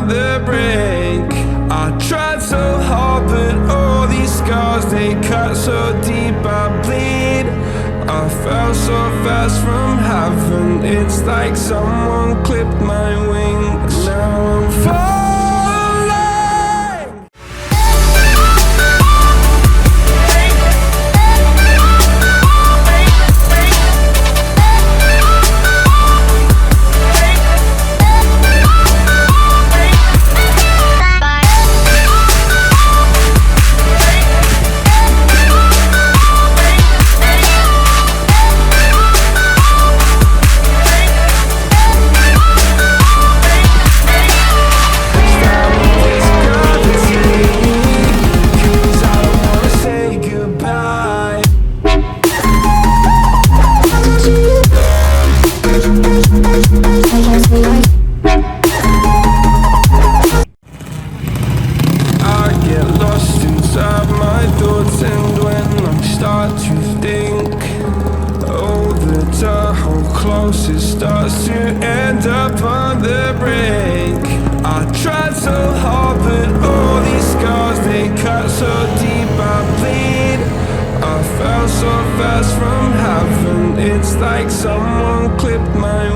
upon the brink. I tried so hard, but all these scars, they cut so deep I bleed. I fell so fast from heaven, it's like someone clipped my wings. Now I'm falling. It starts to end up on the brink. I tried so hard, but all these scars, they cut so deep I bleed. I fell so fast from heaven, it's like someone clipped my